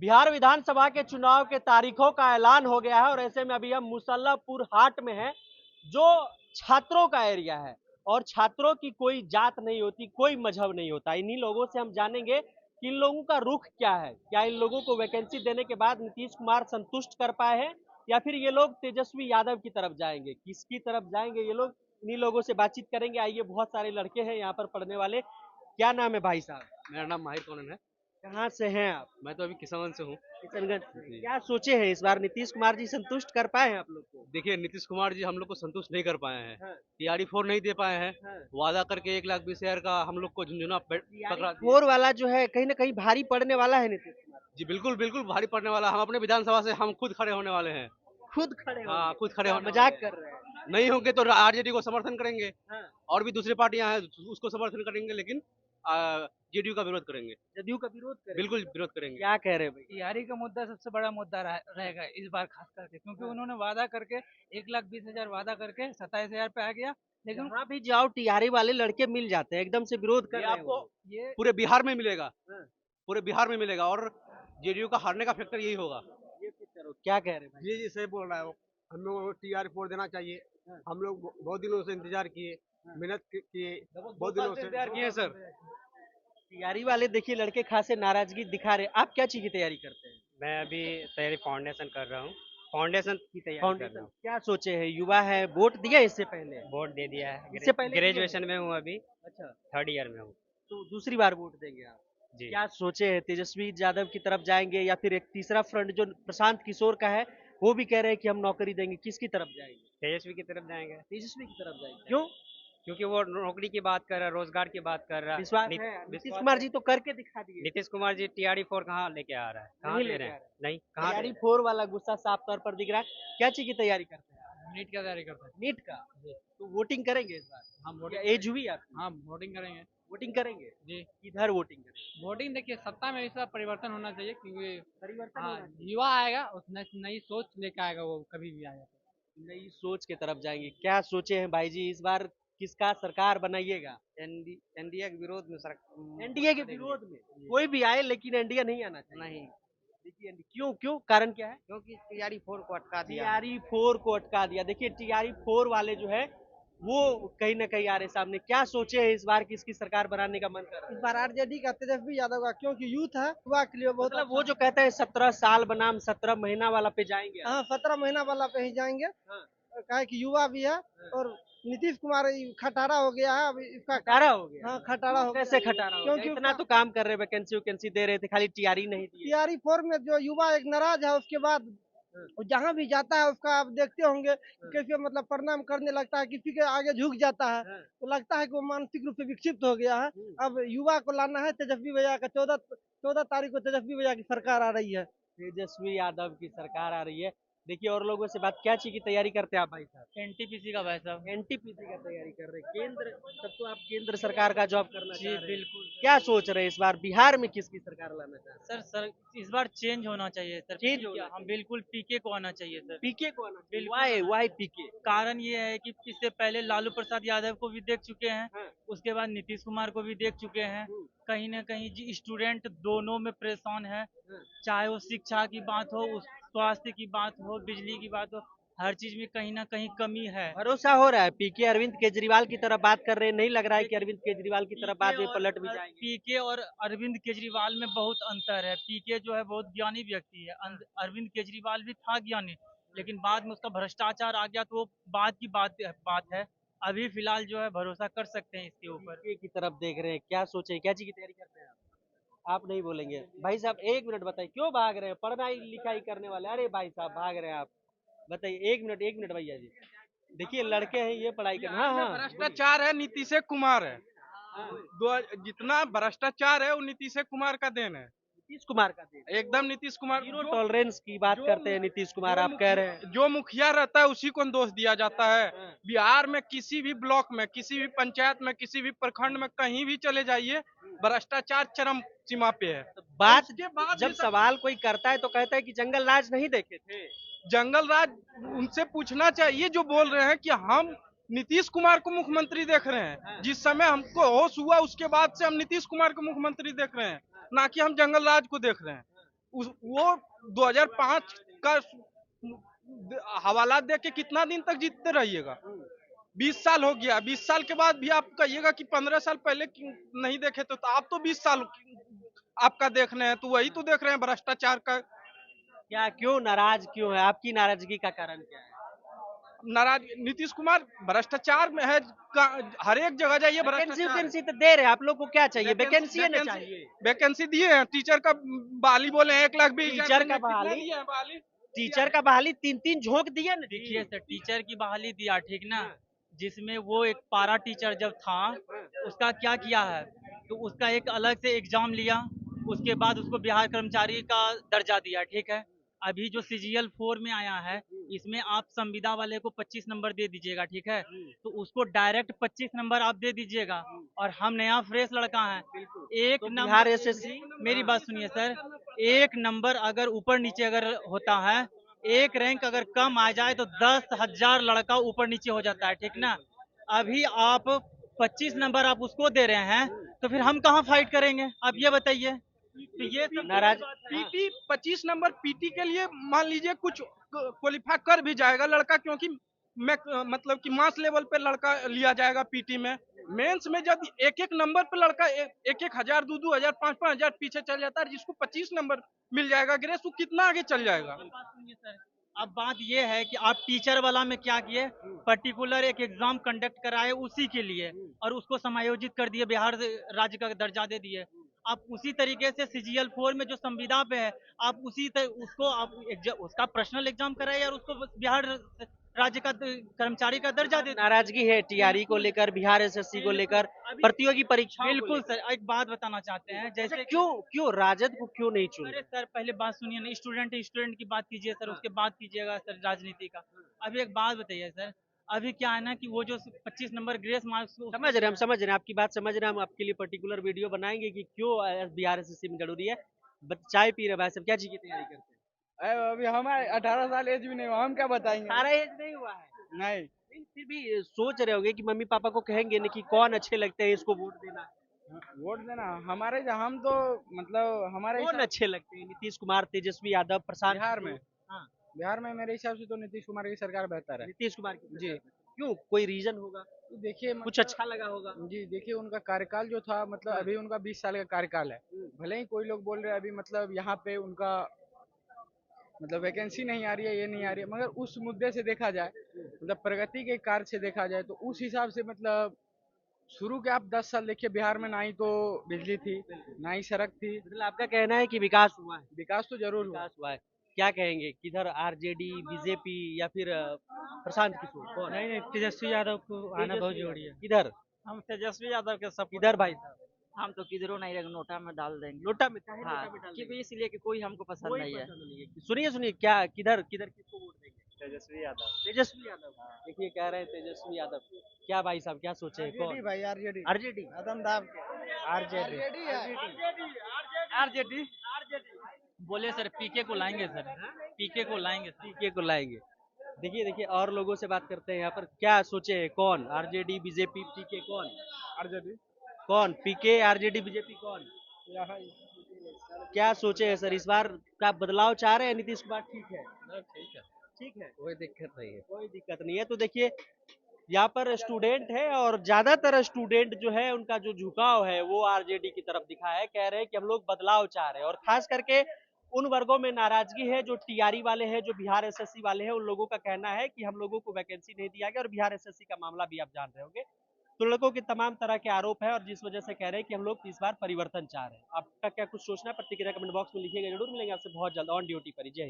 बिहार विधानसभा के चुनाव के तारीखों का ऐलान हो गया है और ऐसे में अभी हम मुसल्लापुर हाट में हैं, जो छात्रों का एरिया है और छात्रों की कोई जात नहीं होती, कोई मजहब नहीं होता। इन्हीं लोगों से हम जानेंगे कि इन लोगों का रुख क्या है। क्या इन लोगों को वैकेंसी देने के बाद नीतीश कुमार संतुष्ट कर पाए हैं या फिर ये लोग तेजस्वी यादव की तरफ जाएंगे, किसकी तरफ जाएंगे ये लोग, इन्हीं लोगों से बातचीत करेंगे। आइए, बहुत सारे लड़के हैं यहाँ पर पढ़ने वाले। क्या नाम है भाई साहब? मेरा नाम माहिर कौनन है। कहाँ से हैं आप? मैं तो अभी किसानगंज से हूँ। किशनगंज से। जी। क्या सोचे हैं इस बार नीतीश कुमार जी संतुष्ट कर पाए हैं आप लोग को? देखिए, नीतीश कुमार जी हम लोग को संतुष्ट नहीं कर पाए हैं। हाँ, टीआरई 4 नहीं दे पाए हैं। हाँ। वादा करके 1,20,000 का हम लोग को झुंझुना पकड़ा दिए। फोर वाला जो है कहीं ना कहीं भारी पड़ने वाला है नीतीश कुमार। जी बिल्कुल बिल्कुल भारी पड़ने वाला। हम अपने विधानसभा से हम खुद खड़े होने वाले हैं। खुद खड़े हाँ, होंगे? खुद खड़े क्या होने मजाक वाले कर हैं। रहे हैं? नहीं होंगे तो आरजेडी को समर्थन करेंगे। हाँ, और भी दूसरी पार्टियां हैं उसको समर्थन करेंगे, लेकिन जेडीयू का विरोध करेंगे। जदयू का विरोध करेंगे? बिल्कुल विरोध करेंगे। क्या कह रहे हैं भाई? टीआरई का मुद्दा सबसे बड़ा मुद्दा रहेगा इस बार खास करके, क्योंकि उन्होंने वादा करके 1,20,000 वादा करके 27,000 पे आ गया। लेकिन जहाँ भी जाओ टीआरई वाले लड़के मिल जाते हैं, एकदम से विरोध कर ये रहे हैं आपको वो। ये पूरे बिहार में मिलेगा। हाँ। पूरे बिहार में मिलेगा और जेडीयू का हारने का फैक्टर यही होगा। ये फिर करो, क्या कह रहे हैं भाई? जी जी सही बोल रहा है वो। हम लोग को टीआर 4 देना चाहिए। हाँ। हम लोग बहुत दिनों से इंतजार किए, हाँ। मेहनत किए, बहुत बहुत दिनों साल से से। इंतजार किए हैं सर। टीआरई वाले देखिए लड़के खासे नाराजगी दिखा रहे हैं। आप क्या चीज की तैयारी करते हैं? मैं अभी तैयारी फाउंडेशन कर रहा हूँ। फाउंडेशन की तैयारी कर रहा फाउंडेशन हूँ। क्या सोचे हैं? युवा है, वोट दिया इससे पहले? बोर्ड दे दिया है। इससे पहले ग्रेजुएशन में हूँ अभी, अच्छा, 3rd ईयर में हूँ। तो दूसरी बार वोट देंगे आप? जी। क्या सोचे हैं? तेजस्वी यादव की तरफ जाएंगे या फिर एक तीसरा फ्रंट जो प्रशांत किशोर का है वो भी कह रहे हैं कि हम नौकरी देंगे, किसकी तरफ जाएंगे? तेजस्वी की तरफ जाएंगे, तेजस्वी की तरफ जाएंगे। क्यों? क्योंकि वो नौकरी की बात कर रहा है, रोजगार की बात कर रहा है। विश्वास नीत- है नीतीश विश्वास कुमार है। जी तो करके दिखा दिए। नीतीश कुमार जी टीआरई 4 कहाँ लेके आ रहा है? कहाँ नहीं दे लेके रहे आ हैं? रहे। नहीं, कहाँ दे तैयारी रहे हैं? 4 वाला गुस्सा साफ तौर पर दिख रहा है। क्या चीज की तैयारी करते हैं? नीट का तैयारी करते हैं। नीट का? तो वोटिंग करेंगे इस बार? हम या एज हुई आपकी? हाँ वोटिंग करेंगे वोटिंग करेंगे? जी। किधर वोटिंग करेंगे? वोटिंग देखिए, सत्ता में इसका परिवर्तन होना चाहिए, क्योंकि परिवर्तन हाँ होना चाहिए। युवा आएगा, उस नई सोच लेके आएगा, वो कभी भी आएगा। नई सोच की तरफ जाएंगे। क्या सोचे हैं भाई जी इस बार किसका सरकार बनाइएगा? एनडीए के विरोध में एनडीए के विरोध में? कोई भी आए लेकिन एनडीए नहीं आना चाहिए। नहीं, देखिए क्यों क्यों कारण क्या है? क्योंकि टीआरई 4 को अटका दिया। टीआरई 4 को अटका दिया। देखिए टीआरई 4 वाले जो है वो कहीं ना कहीं आ रहे सामने। क्या सोचे हैं इस बार किसकी सरकार बनाने का मन कर रहा है? इस बार आरजेडी का, तेजस्वी यादव का, क्योंकि यूथ है, युवा के लिए बहुत मतलब वो जो कहते हैं 17 साल बनाम 17 महीना वाला पे जाएंगे आप? हाँ 17 महीना वाला पे ही जाएंगे। हाँ। कहे कि युवा भी है और नीतीश कुमार खटारा हो गया है, अब इसका खटारा हो गया? हाँ खटारा हो गया। कैसे खटारा हो गया? क्योंकि इतना तो काम कर रहे, वैकेंसी वैकेंसी दे रहे थे, खाली टीआरई नहीं दिए। टीआरई 4 में जो युवा एक नाराज है, उसके बाद वो जहाँ भी जाता है उसका आप देखते होंगे कैसे मतलब प्रणाम करने लगता है, किसी के आगे झुक जाता है, तो लगता है कि वो मानसिक रूप से विक्षिप्त हो गया है। अब युवा को लाना है। तेजस्वी भैया का 14 तारीख को तेजस्वी भैया की सरकार आ रही है। तेजस्वी यादव की सरकार आ रही है। देखिए और लोगों से बात, क्या चीज की तैयारी करते हैं आप भाई साहब? एनटीपीसी का भाई साहब। एनटीपीसी का तैयारी कर रहे हैं। केंद्र, तब तो आप केंद्र सरकार का जॉब करना जी चाह रहे हैं। बिल्कुल क्या सोच रहे हैं इस बार बिहार में किसकी सरकार लाना चाह रहे हैं? सर इस बार चेंज होना चाहिए सर। चेंज होना हम बिल्कुल पीके को आना चाहिए सर। पीके को आना चाहिए। बिल्कुल वाई वाई पीके? कारण ये है कि इससे पहले लालू प्रसाद यादव को भी देख चुके हैं, हाँ। उसके बाद नीतीश कुमार को भी देख चुके हैं। कहीं ना कहीं जी स्टूडेंट दोनों में परेशान है, चाहे वो शिक्षा की बात हो, उस स्वास्थ्य की बात हो, बिजली की बात हो, हर चीज में कहीं ना कहीं कमी है। भरोसा हो रहा है पीके अरविंद केजरीवाल की तरफ बात कर रहे हैं? नहीं लग रहा है कि अरविंद केजरीवाल की तरफ बाद में पलट भी जाएंगे? पीके और अरविंद केजरीवाल में बहुत अंतर है। पीके जो है बहुत ज्ञानी व्यक्ति है, अरविंद केजरीवाल भी था ज्ञानी, लेकिन बाद में उसका भ्रष्टाचार आ गया, तो वो बाद की बात है। अभी फिलहाल जो है भरोसा कर सकते हैं इसके ऊपर। पीके की तरफ देख रहे हैं। क्या सोचे, क्या चीज की तैयारी करते हैं आप नहीं बोलेंगे? भाई साहब एक मिनट बताइए, क्यों भाग रहे हैं? पढ़ाई लिखाई करने वाले। अरे भाई साहब भाग रहे हैं आप, बताइए। एक मिनट भैया जी, देखिए लड़के हैं ये पढ़ाई कर। हाँ हाँ, भ्रष्टाचार है, नीतीश कुमार है। जितना भ्रष्टाचार है वो नीतीश कुमार का देन है। नीतीश कुमार का देन? एकदम नीतीश कुमार। जीरो टॉलरेंस की बात करते हैं नीतीश कुमार, आप कह रहे हैं। जो मुखिया रहता है उसी को दोष दिया जाता है। बिहार में किसी भी ब्लॉक में, किसी भी पंचायत में, किसी भी प्रखंड में, कहीं भी चले जाइए, भ्रष्टाचार चरम सीमा पे है। तो बात उसके बाद जब सवाल कोई करता है तो कहता है कि जंगल राज नहीं देखे थे। जंगल राज उनसे पूछना चाहिए जो बोल रहे हैं कि हम नीतीश कुमार को मुख्यमंत्री देख रहे हैं। जिस समय हमको होश हुआ उसके बाद से हम नीतीश कुमार को मुख्यमंत्री देख रहे हैं, ना कि हम जंगल राज को देख रहे हैं। वो 2005 का हवाला दे के कितना दिन तक जीतते रहिएगा? 20 साल हो गया, 20 साल के बाद भी आप कहिएगा कि 15 साल पहले क्यों नहीं देखे तो आप तो 20 साल आपका देख रहे हैं, तो वही तो देख रहे हैं भ्रष्टाचार का। क्या क्यों नाराज क्यों है? आपकी नाराजगी का कारण क्या है? नाराज नीतीश कुमार भ्रष्टाचार में है, हर एक जगह जाइए वैकेंसी भ्रष्टाचार। वैकेंसी तो दे रहे हैं, आप लोग को क्या चाहिए? वैकेंसी है ना चाहिए। वैकेंसी दिए हैं, टीचर का बहाली बोले हैं 1,20,000। टीचर का बहाली? टीचर का बहाली 3-3 झोंक दिया ना। देखिए सर, टीचर की बहाली दिया, ठीक ना, जिसमें वो एक पारा टीचर जब था उसका क्या किया है, तो उसका एक अलग से एग्जाम लिया, उसके बाद उसको बिहार कर्मचारी का दर्जा दिया, ठीक है। अभी जो CGL 4 में आया है, इसमें आप संविदा वाले को 25 नंबर दे दीजिएगा, ठीक है, तो उसको डायरेक्ट 25 नंबर आप दे दीजिएगा। और हम नया फ्रेश लड़का है, एक तो नंबर बिहार SSC मेरी बात सुनिए सर, एक नंबर अगर ऊपर नीचे अगर होता है, एक रैंक अगर कम आ जाए तो 10,000 लड़का ऊपर नीचे हो जाता है, ठीक ना। अभी आप 25 नंबर आप उसको दे रहे हैं, तो फिर हम कहाँ फाइट करेंगे, आप ये बताइए। तो ये सब नाराज पीटी 25 नंबर पीटी के लिए मान लीजिए कुछ क्वालिफाई कर भी जाएगा लड़का, क्योंकि मैं मतलब कि मास लेवल पे लड़का लिया जाएगा पीटी में। मेंस में जब एक एक नंबर पे लड़का एक एक हजार, 2-2 हजार, 5-5 हजार पीछे चल जाता है, जिसको 25 नंबर मिल जाएगा ग्रेस, वो कितना आगे चल जाएगा। अब बात ये है कि आप टीचर वाला में क्या किए, पर्टिकुलर एक एग्जाम कंडक्ट कराए उसी के लिए, और उसको समायोजित कर दिए, बिहार राज्य का दर्जा दे दिए। आप उसी तरीके से CGL 4 में जो संविदा पे है, आप उसको आप उसका पर्सनल एग्जाम कराए और उसको बिहार राज्य का कर्मचारी का दर्जा दे दिए। नाराजगी है TRE को लेकर, बिहार SSC को लेकर, प्रतियोगी परीक्षाओं को बिल्कुल लेकर। सर, एक बात बताना चाहते हैं, अच्छा, जैसे क्यों क्यों राजद को क्यों नहीं चुने? अरे सर, पहले बात सुनिए ना, स्टूडेंट की बात कीजिए सर, उसके बाद कीजिएगा सर राजनीति का। अभी एक बात बताइए सर, अभी क्या है ना कि वो जो 25 नंबर ग्रेस मार्क्स समझ रहे हैं, हम समझ रहे हैं आपकी बात, समझ रहे हैं। हम आपके लिए पर्टिकुलर वीडियो बनाएंगे कि क्यों बिहार SSC में जरूरी है। चाय पी रहे भाई साहब, क्या चीज की तैयारी करते हैं? अभी हमारे 18 साल एज भी नहीं हुआ, हम क्या बताएंगे? सारा एज नहीं हुआ है। नहीं, लेकिन फिर भी सोच रहे होंगे कि मम्मी पापा को कहेंगे ना कि कौन अच्छे लगते हैं, इसको वोट देना। वोट देना हमारे, हम तो मतलब हमारे कौन अच्छे लगते हैं? नीतीश कुमार, तेजस्वी यादव, प्रशांत बिहार में, किशोर? हाँ, बिहार में मेरे हिसाब से तो नीतीश कुमार की सरकार बेहतर है। नीतीश कुमार की जी। सरकार। क्यों, कोई रीजन होगा? देखिए कुछ अच्छा लगा होगा? जी, देखिए उनका कार्यकाल जो था, मतलब अभी उनका 20 साल का कार्यकाल है। भले ही कोई लोग बोल रहे हैं अभी मतलब यहाँ पे उनका मतलब वैकेंसी नहीं आ रही है, ये नहीं आ रही है, मगर उस मुद्दे से देखा जाए, मतलब प्रगति के कार्य से देखा जाए, तो उस हिसाब से मतलब शुरू के आप 10 साल देखिए, बिहार में ना ही तो बिजली थी, ना ही सड़क थी। मतलब आपका कहना है कि विकास हुआ है? विकास तो जरूर हुआ। विकास हुआ है। क्या कहेंगे, किधर RJD, BJP या फिर प्रशांत किशोर, कौन? नहीं नहीं, तेजस्वी यादव को आना बहुत तेजस्वी जरूरी है। यादव। किधर हम तेजस्वी यादव के सब किधर भाई साहब? हम तो किधरों नहीं रहेंगे, नोटा में डाल देंगे। नोटा में? काहे हाँ, नोटा में डाल क्योंकि देंगे? इसलिए कि कोई हमको पसंद कोई नहीं है। पसंद नहीं है। सुनिए सुनिए, क्या किधर किधर किसको वोट देंगे? तेजस्वी यादव। तेजस्वी यादव। देखिए कह रहे हैं तेजस्वी यादव। क्या भाई साहब, क्या सोचे हैं, कौन? भाई आरजेडी, RJD। कदम दाब के RJD बोले सर, पीके को लाएंगे सर, पीके को लाएंगे सर। PK को लाएंगे। देखिए देखिए, और लोगों से बात करते हैं यहाँ पर, क्या सोचे हैं, कौन? RJD, BJP, PK, कौन? आरजेडी। कौन? PK, RJD, BJP, कौन? क्या सोचे हैं सर, इस बार का बदलाव चाह रहे हैं? नीतीश कुमार ठीक है? ठीक है, कोई दिक्कत नहीं है। कोई दिक्कत नहीं है। तो देखिए, यहाँ पर स्टूडेंट है और ज्यादातर स्टूडेंट जो है उनका जो झुकाव है वो RJD की तरफ दिखा है। कह रहे हैं कि हम लोग बदलाव चाह रहे हैं, और खास करके उन वर्गों में नाराजगी है जो TRE वाले हैं, जो बिहार SSC वाले हैं। उन लोगों का कहना है कि हम लोगों को वैकेंसी नहीं दिया गया, और बिहार SSC का मामला भी आप जान रहे होंगे। तो लड़कों के तमाम तरह के आरोप है, और जिस वजह से कह रहे हैं कि हम लोग इस बार परिवर्तन चाह रहे हैं। आपका क्या कुछ सोचना है? प्रतिक्रिया कमेंट बॉक्स में लिखिएगा, जरूर मिलेंगे आपसे बहुत जल्द ऑन ड्यूटी पर। जय हिंद।